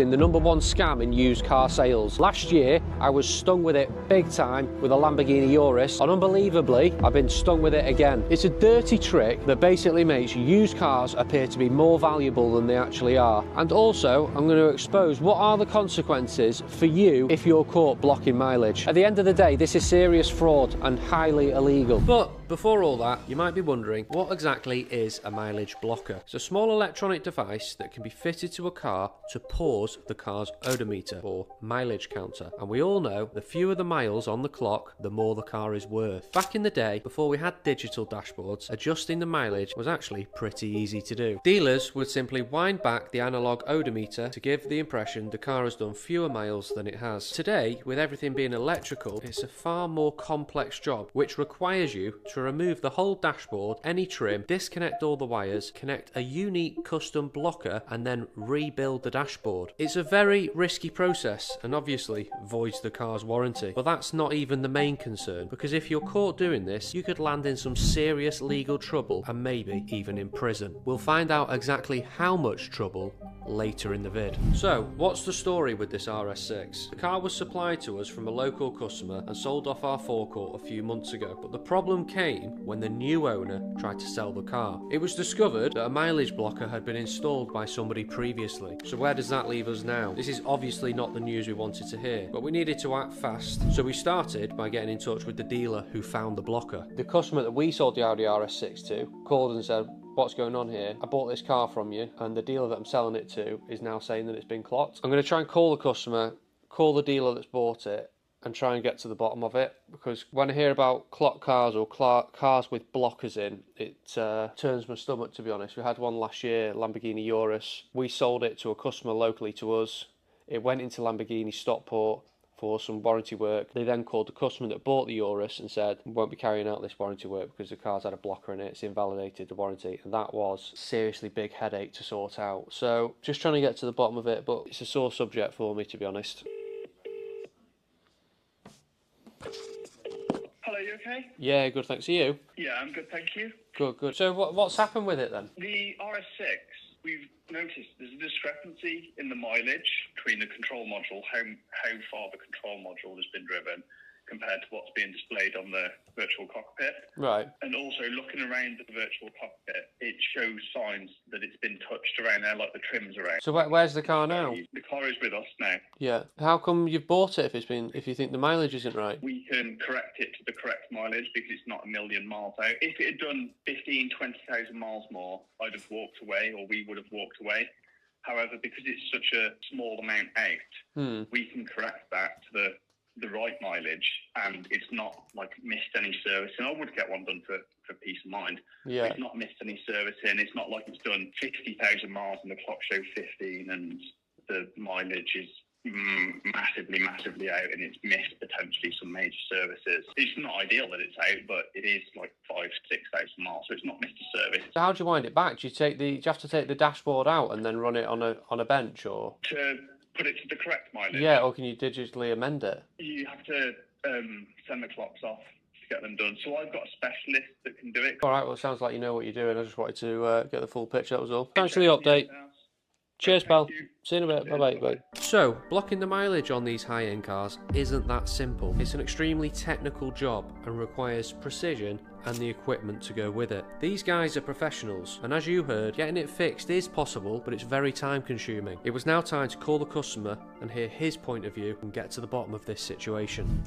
The #1 scam in used car sales. Last year, I was stung with it big time with a Lamborghini Urus, and unbelievably, I've been stung with it again. It's a dirty trick that basically makes used cars appear to be more valuable than they actually are. And also, I'm going to expose what are the consequences for you if you're caught blocking mileage. At the end of the day, this is serious fraud and highly illegal. But before all that, you might be wondering, what exactly is a mileage blocker? It's a small electronic device that can be fitted to a car to pause the car's odometer, or mileage counter. And we all know the fewer the miles on the clock, the more the car is worth. Back in the day, before we had digital dashboards, adjusting the mileage was actually pretty easy to do. Dealers would simply wind back the analog odometer to give the impression the car has done fewer miles than it has. Today, with everything being electrical, it's a far more complex job, which requires you to remove the whole dashboard, any trim, disconnect all the wires, connect a unique custom blocker, and then rebuild the dashboard. It's a very risky process and obviously voids the car's warranty. But that's not even the main concern, because if you're caught doing this, you could land in some serious legal trouble and maybe even in prison. We'll find out exactly how much trouble later in the vid. So, what's the story with this RS6? The car was supplied to us from a local customer and sold off our forecourt a few months ago, but the problem came when the new owner tried to sell the car. It was discovered that a mileage blocker had been installed by somebody previously. So where does that leave us now? This is obviously not the news we wanted to hear, but we needed to act fast. So we started by getting in touch with the dealer who found the blocker. The customer that we sold the Audi RS6 to called and said, "What's going on here? I bought this car from you, and the dealer that I'm selling it to is now saying that it's been clocked." I'm going to try and call the customer, call the dealer that's bought it, and try and get to the bottom of it, because when I hear about clock cars or cars with blockers in, it turns my stomach, to be honest. We had one last year, Lamborghini Urus. We sold it to a customer locally to us. It went into Lamborghini Stockport for some warranty work. They then called the customer that bought the Urus and said, "We won't be carrying out this warranty work because the car's had a blocker in it, it's invalidated the warranty." And that was a seriously big headache to sort out. So just trying to get to the bottom of it, but it's a sore subject for me, to be honest. Hello, you okay? Yeah, good, thanks. Are you? Yeah, I'm good, thank you. Good, good. So what's happened with it then? The RS6, we've noticed there's a discrepancy in the mileage between the control module, how far the control module has been driven, compared to what's being displayed on the virtual cockpit. Right. And also looking around the virtual cockpit, it shows signs that it's been touched around there, like the trims around. So where's the car now? The car is with us now. Yeah. How come you've bought it if you think the mileage isn't right? We can correct it to the correct mileage because it's not a million miles out. If it had done 15, 20,000 miles more, I'd have walked away, or we would have walked away. However, because it's such a small amount out, we can correct that to the right mileage, and it's not like missed any servicing. I would get one done for peace of mind. Yeah. It's not missed any servicing. It's not like it's done 60,000 miles and the clock shows 15 and the mileage is massively out and it's missed potentially some major services. It's not ideal that it's out, but it is like 5,000-6,000 miles, so it's not missed a service. So how do you wind it back? Do you have to take the dashboard out and then run it on a bench, or to put it to the correct mileage? Yeah, or can you digitally amend it? You have to send the clocks off to get them done. So I've got a specialist that can do it. All right, well, it sounds like you know what you're doing. I just wanted to get the full picture, that was all. Thanks for the update. Cheers, pal. See you in a bit. Bye-bye. Bye. So, blocking the mileage on these high-end cars isn't that simple. It's an extremely technical job and requires precision and the equipment to go with it. These guys are professionals, and as you heard, getting it fixed is possible, but it's very time-consuming. It was now time to call the customer and hear his point of view and get to the bottom of this situation.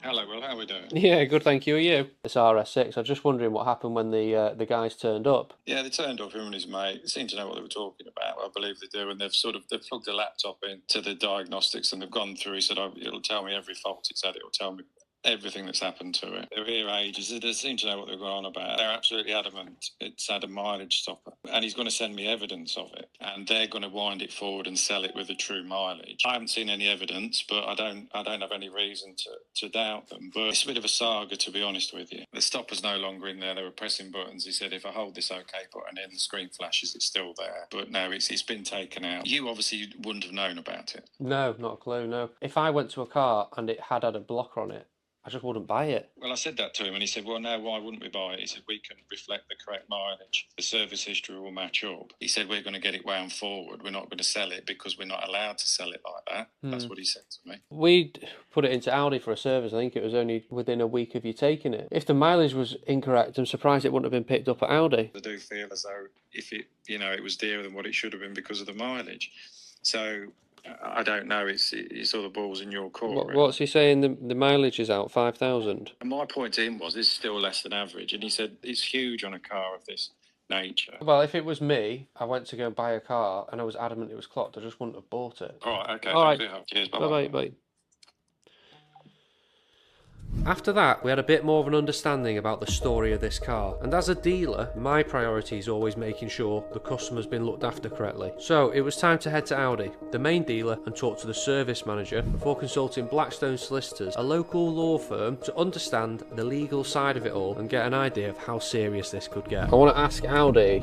Hello, Will. How are we doing? Yeah, good, thank you. Are you? It's RS6. I'm just wondering what happened when the guys turned up. Yeah, they turned up, him and his mate. They seem to know what they were talking about. I believe they do, and they've plugged a laptop into the diagnostics, and they've gone through. He said, "It'll tell me every fault it's had. It'll tell me everything that's happened to it." They're here ages. They seem to know what they're going on about. They're absolutely adamant it's had a mileage stopper, and he's going to send me evidence of it, and they're going to wind it forward and sell it with a true mileage. I haven't seen any evidence, but I don't have any reason to doubt them. But it's a bit of a saga, to be honest with you. The stopper's no longer in there. They were pressing buttons. He said, "If I hold this OK button in, the screen flashes. It's still there." But no, it's been taken out. You obviously wouldn't have known about it. No, not a clue. No. If I went to a car and it had a blocker on it, I just wouldn't buy it. Well, I said that to him, and he said, well, no, why wouldn't we buy it? He said, we can reflect the correct mileage. The service history will match up. He said, we're going to get it wound forward. We're not going to sell it because we're not allowed to sell it like that. That's what he said to me. We'd put it into Audi for a service. I think it was only within a week of you taking it. If the mileage was incorrect, I'm surprised it wouldn't have been picked up at Audi. I do feel as though if it, it was dearer than what it should have been because of the mileage. So I don't know. It's all the balls in your court. Really. What's he saying? The mileage is out 5,000. And my point to him was, it's still less than average. And he said, it's huge on a car of this nature. Well, if it was me, I went to go and buy a car and I was adamant it was clocked, I just wouldn't have bought it. All right, okay. All right. Cheers, Bye-bye. Bye. After that, we had a bit more of an understanding about the story of this car, and as a dealer, my priority is always making sure the customer's been looked after correctly. So it was time to head to Audi, the main dealer, and talk to the service manager before consulting Blackstone Solicitors, a local law firm, to understand the legal side of it all and get an idea of how serious this could get. I want to ask Audi,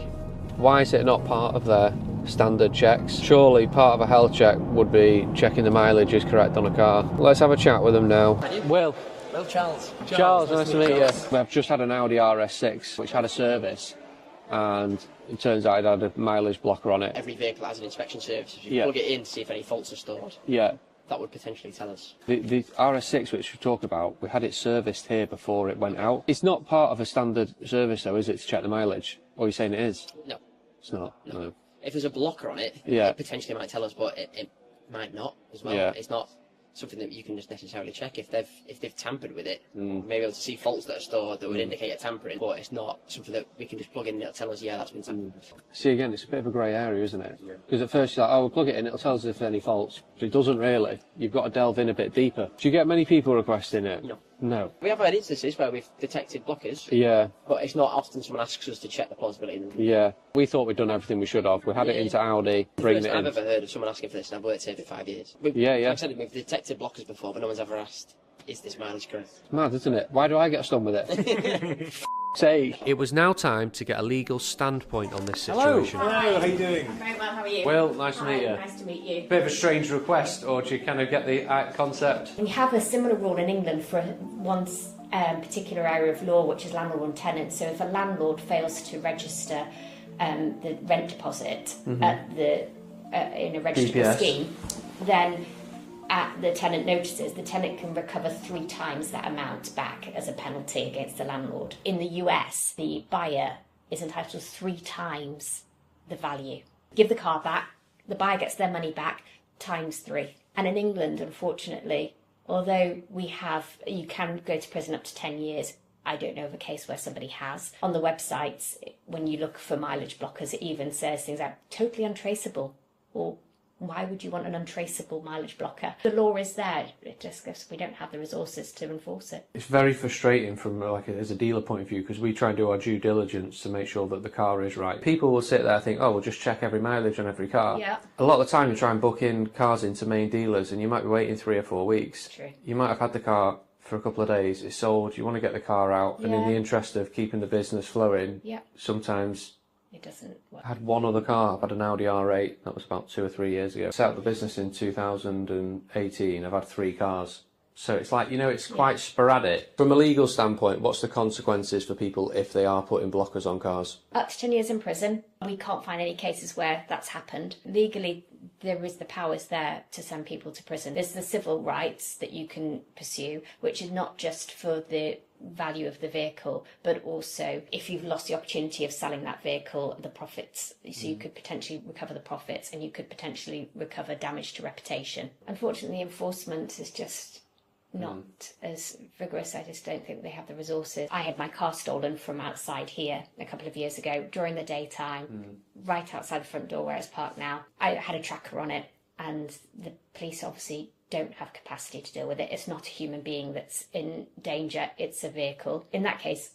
why is it not part of their standard checks? Surely part of a health check would be checking the mileage is correct on a car. Let's have a chat with them now. Will. Well, Charles. Charles, nice to meet you. We've just had an Audi RS6 which had a service, and it turns out it had a mileage blocker on it. Every vehicle has an inspection service. If you plug it in to see if any faults are stored, that would potentially tell us. The RS6 which we talk about, we had it serviced here before it went out. It's not part of a standard service though, is it, to check the mileage? Or are you saying it is? No. It's not? No. If there's a blocker on it, it potentially might tell us, but it might not as well. Yeah. It's not something that you can just necessarily check. If they've tampered with it, maybe able to see faults that are stored that would indicate a tampering, but it's not something that we can just plug in and it'll tell us, yeah, that's been tampered with. See, again, it's a bit of a grey area, isn't it? Because at first you're like, oh, we'll plug it in, it'll tell us if there's any faults, but it doesn't really. You've got to delve in a bit deeper. Do you get many people requesting it? No. No. We have had instances where we've detected blockers, but it's not often someone asks us to check the plausibility of them. Yeah, we thought we'd done everything we should have. We had it into Audi, bringing it in. I've ever heard of someone asking for this, and I've worked here for 5 years. Like I said, we've detected blockers before, but no one's ever asked, is this mileage correct? Mad, isn't it? Why do I get stung with it? It was now time to get a legal standpoint on this situation. Hello, how you doing? Very well, how are you? Well, nice to meet you. Nice to meet you. Bit of a strange request, or do you kind of get the concept? We have a similar rule in England for one particular area of law, which is landlord and tenant. So if a landlord fails to register the rent deposit at in a registrable scheme, then at the tenant notices, the tenant can recover 3 times that amount back as a penalty against the landlord. In the US, the buyer is entitled to 3 times the value. Give the car back, the buyer gets their money back, times 3. And in England, unfortunately, although you can go to prison up to 10 years, I don't know of a case where somebody has. On the websites, when you look for mileage blockers, it even says things like totally untraceable, or why would you want an untraceable mileage blocker? The law is there, it just goes, we don't have the resources to enforce it. It's very frustrating from as a dealer point of view, because we try and do our due diligence to make sure that the car is right. People will sit there and think, oh, we'll just check every mileage on every car. Yeah. A lot of the time you try and book in cars into main dealers and you might be waiting 3 or 4 weeks. True. You might have had the car for a couple of days, it's sold, you want to get the car out, and in the interest of keeping the business flowing, sometimes it doesn't work. I had one other car. I've had an Audi R8. That was about 2 or 3 years ago. Set up the business in 2018. I've had 3 cars. So it's like, it's quite sporadic. From a legal standpoint, what's the consequences for people if they are putting blockers on cars? Up to 10 years in prison. We can't find any cases where that's happened. Legally, there is the powers there to send people to prison. There's the civil rights that you can pursue, which is not just for the value of the vehicle, but also if you've lost the opportunity of selling that vehicle, the profits. So you could potentially recover the profits, and you could potentially recover damage to reputation. Unfortunately, enforcement is just not as vigorous. I just don't think they have the resources. I had my car stolen from outside here a couple of years ago during the daytime, right outside the front door where it's parked now. I had a tracker on it, and the police obviously don't have capacity to deal with it. It's not a human being that's in danger, it's a vehicle. In that case,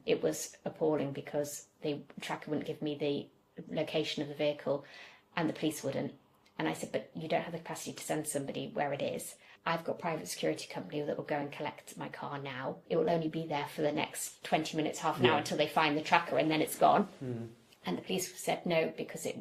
it was appalling because the tracker wouldn't give me the location of the vehicle and the police wouldn't. And I said, but you don't have the capacity to send somebody where it is. I've got a private security company that will go and collect my car now. It will only be there for the next 20 minutes, half an hour until they find the tracker, and then it's gone. And the police said no, because it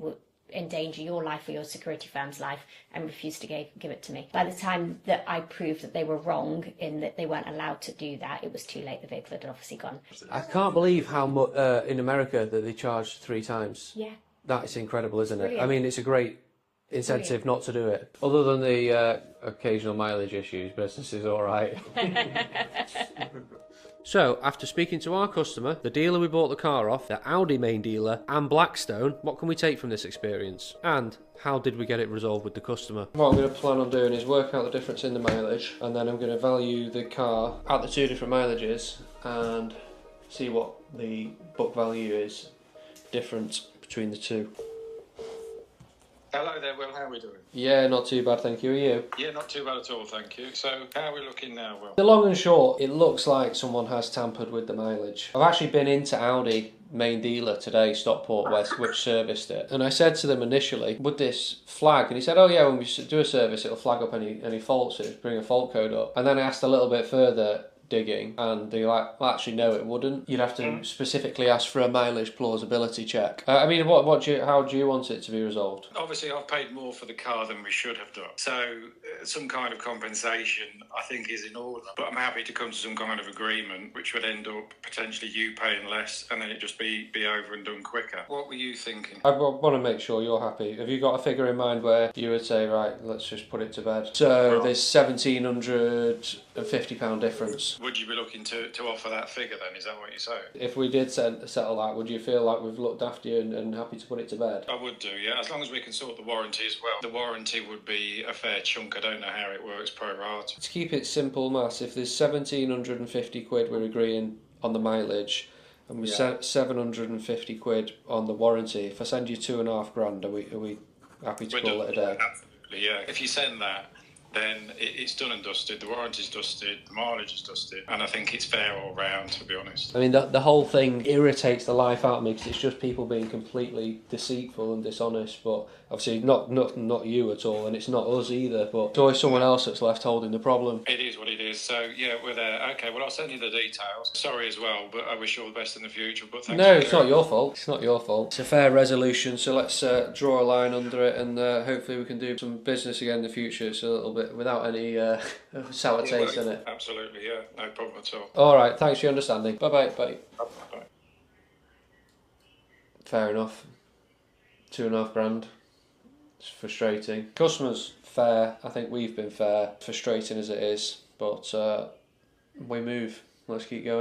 endanger your life or your security firm's life, and refused to give it to me. By the time that I proved that they were wrong in that they weren't allowed to do that, it was too late. The vehicle had obviously gone. I can't believe how much in America that they charge 3 times. Yeah. That is incredible, isn't it? Brilliant. I mean, it's a great incentive not to do it. Other than the occasional mileage issues, business is all right. So, after speaking to our customer, the dealer we bought the car off, the Audi main dealer, and Blackstone, what can we take from this experience? And how did we get it resolved with the customer? What I'm going to plan on doing is work out the difference in the mileage, and then I'm going to value the car at the 2 different mileages and see what the book value is difference between the 2. Hello there, Will. How are we doing? Yeah, not too bad, thank you. Are you? Yeah, not too bad at all, thank you. So, how are we looking now, Will? The long and short, it looks like someone has tampered with the mileage. I've actually been into Audi main dealer today, Stockport West, which serviced it. And I said to them initially, would this flag? And he said, oh yeah, when we do a service, it'll flag up any faults, it'll bring a fault code up. And then I asked a little bit further, digging, and they like, well, actually no, it wouldn't. You'd have to specifically ask for a mileage plausibility check. I mean, how do you want it to be resolved? Obviously, I've paid more for the car than we should have done. So, some kind of compensation, I think, is in order. But I'm happy to come to some kind of agreement, which would end up potentially you paying less, and then it just be over and done quicker. What were you thinking? I want to make sure you're happy. Have you got a figure in mind where you would say, right, let's just put it to bed? So there's £1,750 difference. Would you be looking to offer that figure then? Is that what you're saying? If we did settle that, would you feel like we've looked after you and happy to put it to bed? I would do, yeah, as long as we can sort the warranty as well. The warranty would be a fair chunk. I don't know how it works pro rata. To keep it simple, maths, if there's £1,750 we're agreeing on the mileage, and we set 750 quid on the warranty, if I send you £2,500, are we happy to call it a day? Absolutely, yeah. If you send that, then it's done and dusted, the warranty's dusted, the mileage is dusted, and I think it's fair all round, to be honest. I mean, the whole thing irritates the life out of me because it's just people being completely deceitful and dishonest, but obviously not you at all, and it's not us either, but it's always someone else that's left holding the problem. It is what it is, so yeah, we're there. Okay, well, I'll send you the details. Sorry as well, but I wish you all the best in the future, but thanks. No, it's not your fault. It's not your fault. It's a fair resolution, so let's draw a line under it, and hopefully we can do some business again in the future. It's a little bit without any sour taste in it. Absolutely, yeah, no problem at all. Alright, thanks for your understanding. Bye-bye. Bye. Bye. Fair enough. £2,500. It's frustrating. Customers, fair. I think we've been fair. Frustrating as it is, but we move. Let's keep going.